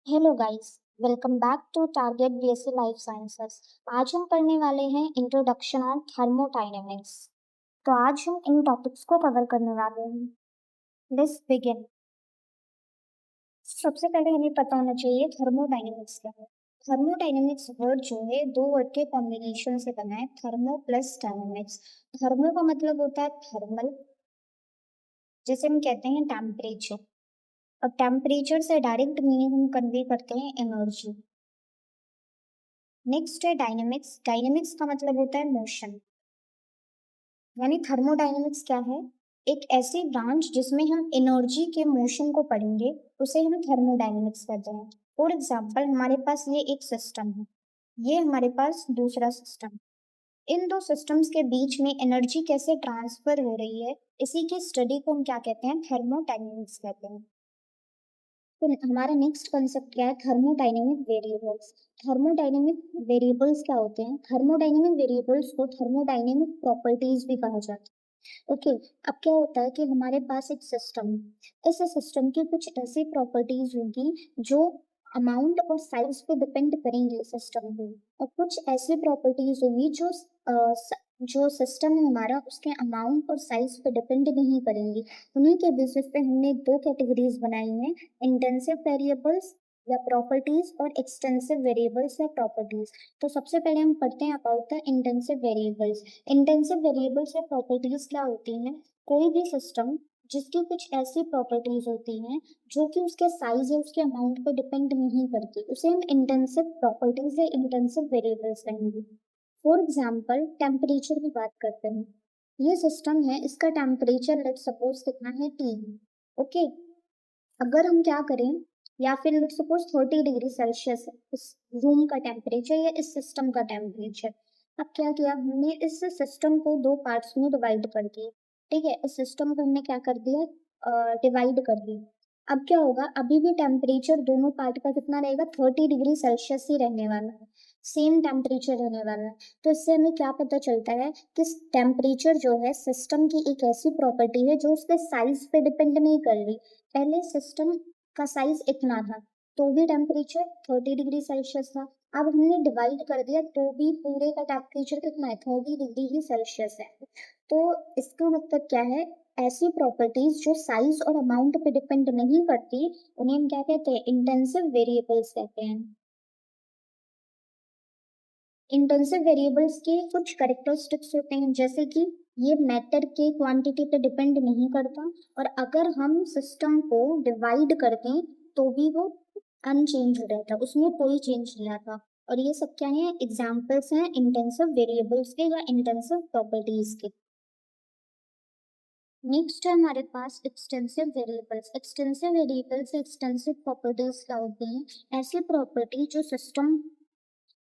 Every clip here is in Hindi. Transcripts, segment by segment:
Hello guys, welcome back to target BSc life sciences. आज हम पढ़ने वाले हैं इंट्रोडक्शन ऑन थर्मोडायनेमिक्स। तो आज हम इन टॉपिक्स को कवर करने वाले हैं। Let's begin. सबसे पहले हमें पता होना चाहिए थर्मोडायनेमिक्स क्या है। थर्मोडायनेमिक्स वर्ड जो है दो वर्ड के कॉम्बिनेशन से बना है, थर्मो प्लस डायनेमिक्स। थर्मो का मतलब होता है थर्मल, जैसे हम कहते हैं टेम्परेचर, और टेम्परेचर से डायरेक्ट मीनिंग हम कन्वे करते हैं एनर्जी। नेक्स्ट है डायनेमिक्स। डायनेमिक्स का मतलब होता है मोशन। यानी थर्मोडायनेमिक्स क्या है? एक ऐसी ब्रांच जिसमें हम एनर्जी के मोशन को पढ़ेंगे, उसे हम थर्मोडायनेमिक्स कहते हैं। फॉर एग्जाम्पल, हमारे पास ये एक सिस्टम है, ये हमारे पास दूसरा सिस्टम। इन दो सिस्टम्स के बीच में एनर्जी कैसे ट्रांसफर हो रही है, इसी की स्टडी को हम क्या कहते हैं? थर्मोडायनेमिक्स कहते हैं। तो हमारा नेक्स्ट कंसेप्ट क्या है? Thermodynamic variables. थर्मोडायनेमिक वेरिएबल्स क्या होते हैं? थर्मोडायनेमिक वेरिएबल्स को थर्मोडायनेमिक प्रॉपर्टीज भी कहा जाता है। ओके, अब क्या होता है कि हमारे पास एक सिस्टम है, इस सिस्टम की कुछ ऐसी प्रॉपर्टीज होंगी जो अमाउंट और साइज पे डिपेंड करेंगे सिस्टम पे, और कुछ ऐसी प्रॉपर्टीज होंगी जो सिस्टम है हमारा, उसके अमाउंट और साइज पे डिपेंड नहीं करेंगी। उन्हीं के बेसिस पे हमने दो कैटेगरीज बनाई हैं, इंटेंसिव वेरिएबल्स या प्रॉपर्टीज, और एक्सटेंसिव वेरिएबल्स या प्रॉपर्टीज। तो सबसे पहले हम पढ़ते हैं about the intensive variables. Intensive variables या प्रॉपर्टीज क्या होती हैं? कोई भी सिस्टम जिसकी कुछ ऐसी प्रॉपर्टीज होती हैं जो कि उसके साइज या उसके अमाउंट पर डिपेंड नहीं करती, उसे हम इंटेंसिव प्रॉपर्टीज या इंटेंसिव वेरिएबल्स कहेंगे। फॉर एग्जाम्पल, टेम्परेचर की बात करते हैं। ये सिस्टम है, इसका टेम्परेचर लेट सपोज कितना है? टी। ओके, अगर हम क्या करें, या फिर लेट सपोज 30 डिग्री सेल्सियस है इस रूम का टेम्परेचर या इस सिस्टम का टेम्परेचर। अब क्या किया हमने? इस सिस्टम को दो पार्ट्स में डिवाइड कर दिया। ठीक है, इस सिस्टम को हमने क्या कर दिया? डिवाइड कर दिया। अब क्या होगा? अभी भी टेम्परेचर दोनों पार्ट का कितना रहेगा? 30 डिग्री सेल्सियस ही रहने वाला है, सेम टेम्परेचर रहने वाला है। तो इससे हमें क्या पता चलता है कि टेम्परेचर जो है सिस्टम की एक ऐसी प्रॉपर्टी है जो उसके साइज पे डिपेंड नहीं कर रही। पहले सिस्टम का साइज इतना था, तो भी टेम्परेचर 30 डिग्री सेल्सियस था। अब हमने डिवाइड कर दिया, तो भी पूरे का टेम्परेचर कितना है? 30 डिग्री ही सेल्सियस है। तो इसका मतलब क्या है? ऐसी प्रॉपर्टीज जो साइज और अमाउंट पे डिपेंड नहीं करती, उन्हें हम क्या कहते हैं? इंटेंसिव वेरिएबल्स कहते हैं। इंटेंसिव वेरिएबल्स के कुछ करेक्टरिस्टिक्स होते हैं, जैसे कि ये मैटर के क्वांटिटी पे डिपेंड नहीं करता, और अगर हम सिस्टम को डिवाइड कर दें तो भी वो अनचेंज रहता, उसमें कोई चेंज नहीं आता। और ये सब क्या है? एग्जाम्पल्स हैं इंटेंसिव वेरिएबल्स के या इंटेंसिव प्रॉपर्टीज के। नेक्स्ट है हमारे पास extensive variables. Extensive variables extensive properties क्या होती हैं? ऐसी प्रॉपर्टी जो सिस्टम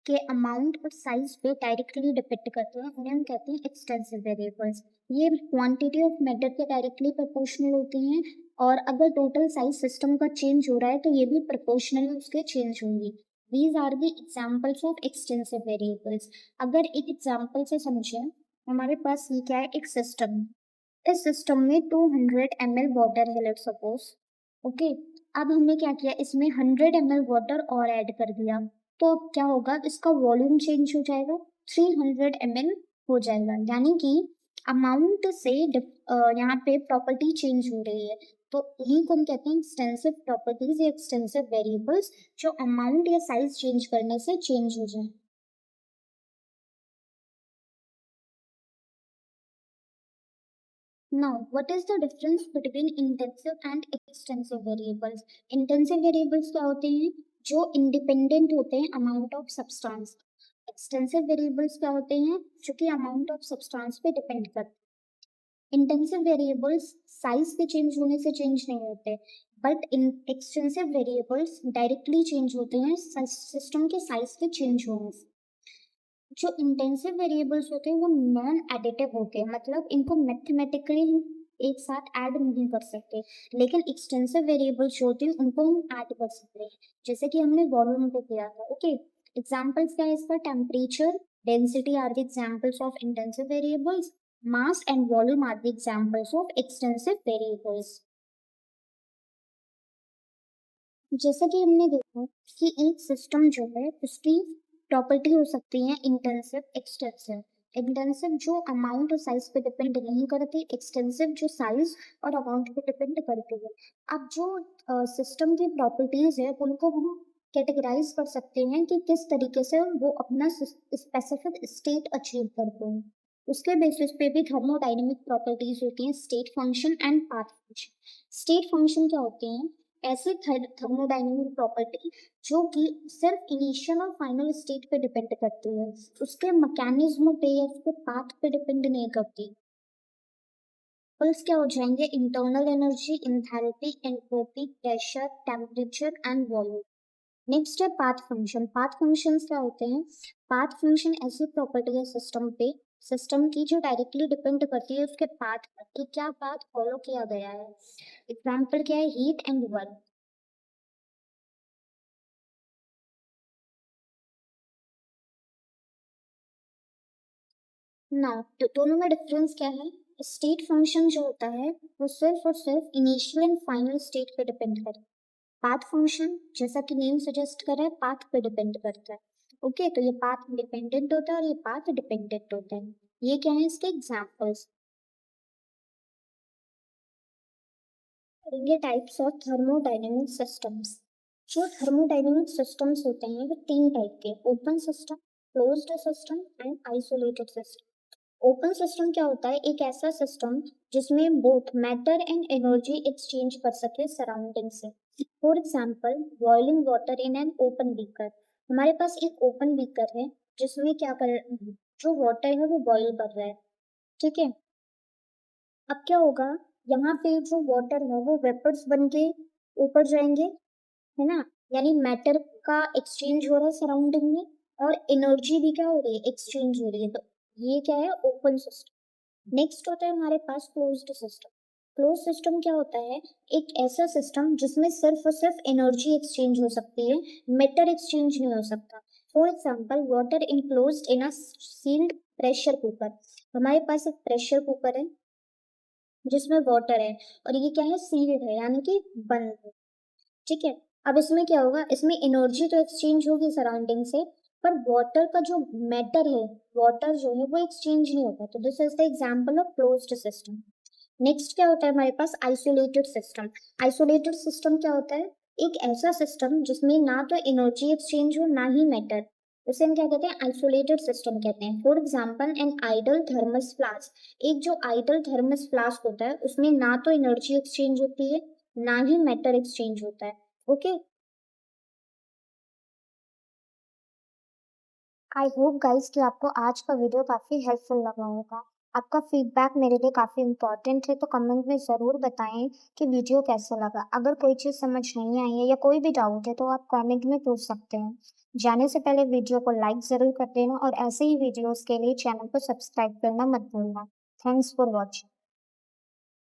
के अमाउंट और साइज पे डायरेक्टली डिपेंड करते हैं, उन्हें हम कहते हैं एक्सटेंसिव वेरिएबल्स। ये क्वांटिटी ऑफ मैटर के डायरेक्टली प्रोपोर्शनल होती हैं, और अगर टोटल साइज सिस्टम का चेंज हो रहा है तो ये भी प्रोपोर्शनली उसके चेंज होंगी। These are the examples of extensive variables. अगर एक एग्जाम्पल से समझें, हमारे पास ये क्या है? एक सिस्टम। इस सिस्टम में 200 ml वाटर है लेट सपोज। ओके, अब हमने क्या किया? इसमें 100 ml वाटर और ऐड कर दिया, तो अब क्या होगा? इसका वॉल्यूम चेंज हो जाएगा, 300 ml हो जाएगा। यानी कि अमाउंट से यहाँ पे प्रॉपर्टी चेंज हो रही है। तो यही को हम कहते हैं एक्सटेंसिव प्रॉपर्टीज या एक्सटेंसिव वेरिएबल्स, जो अमाउंट या साइज चेंज करने से चेंज हो जाए। Now, what is the difference between intensive and extensive variables? Intensive variables क्या होते हैं? जो independent होते हैं amount of substance। Extensive variables क्या होते हैं? जो कि amount of substance पे depend करते हैं। Intensive variables size के change होने से change नहीं होते, but in extensive variables directly change होते हैं system के size के change होने से। जो इंटेंसिव वेरिएबल्स होते हैं वो नॉन एडिटिव होते हैं, मतलब इनको मैथमेटिकली एक साथ ऐड नहीं कर सकते। लेकिन एक्सटेंसिव वेरिएबल्स जो होते हैं उनको हम ऐड कर सकते हैं, जैसे कि हमने वॉल्यूम पे किया था। ओके, एग्जांपल्स क्या है इसका? Temperature, density are the examples of intensive variables. Mass and volume are the examples of extensive variables. जैसा कि हमने देखा कि एक सिस्टम जो है उसकी प्रॉपर्टी हो सकती है इंटेंसिव, एक्सटेंसिव। इंटेंसिव जो अमाउंट और साइज पे डिपेंड नहीं करती, एक्सटेंसिव जो साइज और अमाउंट पे डिपेंड करती है। अब जो सिस्टम की प्रॉपर्टीज है उनको हम कैटेगराइज कर सकते हैं कि किस तरीके से वो अपना स्पेसिफिक स्टेट अचीव करते हैं। उसके बेसिस पे भी थर्मोडायनेमिक प्रॉपर्टीज होती हैं, state function and path function. State function क्या होते हैं? ऐसे थर्मोडायनेमिक प्रॉपर्टी जो कि सिर्फ इनिशियल और फाइनल स्टेट पे डिपेंड करती है, उसके मैकेनिज्म पे या उसके पाथ पे डिपेंड नहीं करती। पल्स क्या हो जाएंगे? Internal energy, enthalpy, entropy, pressure, temperature and volume. Next है पाथ फंक्शन। पाथ फंक्शंस क्या होते हैं? पाथ फंक्शन ऐसी प्रॉपर्टी है सिस्टम पे, सिस्टम की जो डायरेक्टली डिपेंड करती है उसके पाथ पर कि क्या पाथ फॉलो किया गया है। एग्जाम्पल क्या है? Heat and work. ना तो दोनों में डिफरेंस क्या है? स्टेट फंक्शन जो होता है वो सिर्फ और सिर्फ इनिशियल एंड फाइनल स्टेट पे डिपेंड करता है। पाथ फंक्शन जैसा कि नेम सजेस्ट कर रहा है पाथ पे डिपेंड करता है। ओके, तो ये पाथ इंडिपेंडेंट होता है और ये पाथ डिपेंडेंट होता है। ये क्या है इसके एग्जाम्पल्स? करेंगे टाइप्स ऑफ थर्मोडायनेमिक सिस्टम्स। जो थर्मोडायनेमिक सिस्टम्स होते हैं वो तीन टाइप के: open system, closed system and isolated system. Open system क्या होता है? एक ऐसा सिस्टम जिसमें both matter and energy exchange कर सके सराउंडिंग से। For example, boiling water in an open beaker. हमारे पास एक ओपन बीकर है जिसमें क्या कर जो वाटर है वो बॉईल कर रहा है। ठीक है, अब क्या होगा? यहाँ पे जो वाटर है वो वेपर्स बन के ऊपर जाएंगे, है ना? यानी मैटर का एक्सचेंज हो रहा है सराउंडिंग में, और एनर्जी भी क्या हो रही है? एक्सचेंज हो रही है। तो ये क्या है? Open system. नेक्स्ट होता है हमारे पास क्लोज्ड सिस्टम। क्लोज सिस्टम क्या होता है? एक ऐसा सिस्टम जिसमें सिर्फ और सिर्फ एनर्जी एक्सचेंज हो सकती है, मैटर एक्सचेंज नहीं हो सकता। For example, water enclosed in a sealed pressure cooker. हमारे पास एक प्रेशर कुकर है जिसमें वाटर है और ये क्या है? सील्ड है, यानी कि बंद है। ठीक है, अब इसमें क्या होगा? इसमें एनर्जी तो एक्सचेंज होगी सराउंडिंग से, पर वाटर का जो मैटर है, वाटर जो है वो एक्सचेंज नहीं होगा। तो this is the example of closed system. Next क्या होता है हमारे पास? Isolated system. आइसोलेटेड सिस्टम क्या होता है? एक ऐसा सिस्टम जिसमें ना तो एनर्जी एक्सचेंज हो ना ही मैटर। उसे हम क्या कहते हैं? आइसोलेटेड सिस्टम कहते हैं। For example, an ideal thermos flask. एक जो आइडल थर्मस फ्लास्क होता है उसमें ना तो एनर्जी एक्सचेंज होती है ना ही मैटर एक्सचेंज होता है। ओके, आई होप गाइस कि आपको आज का वीडियो काफ़ी हेल्पफुल लगा होगा। आपका फीडबैक मेरे लिए काफ़ी इम्पोर्टेंट है, तो कमेंट में ज़रूर बताएं कि वीडियो कैसा लगा। अगर कोई चीज़ समझ नहीं आई है या कोई भी डाउट है तो आप कमेंट में पूछ सकते हैं। जाने से पहले वीडियो को लाइक ज़रूर कर देना और ऐसे ही वीडियोस के लिए चैनल को सब्सक्राइब करना मत भूलना। Thanks for watching.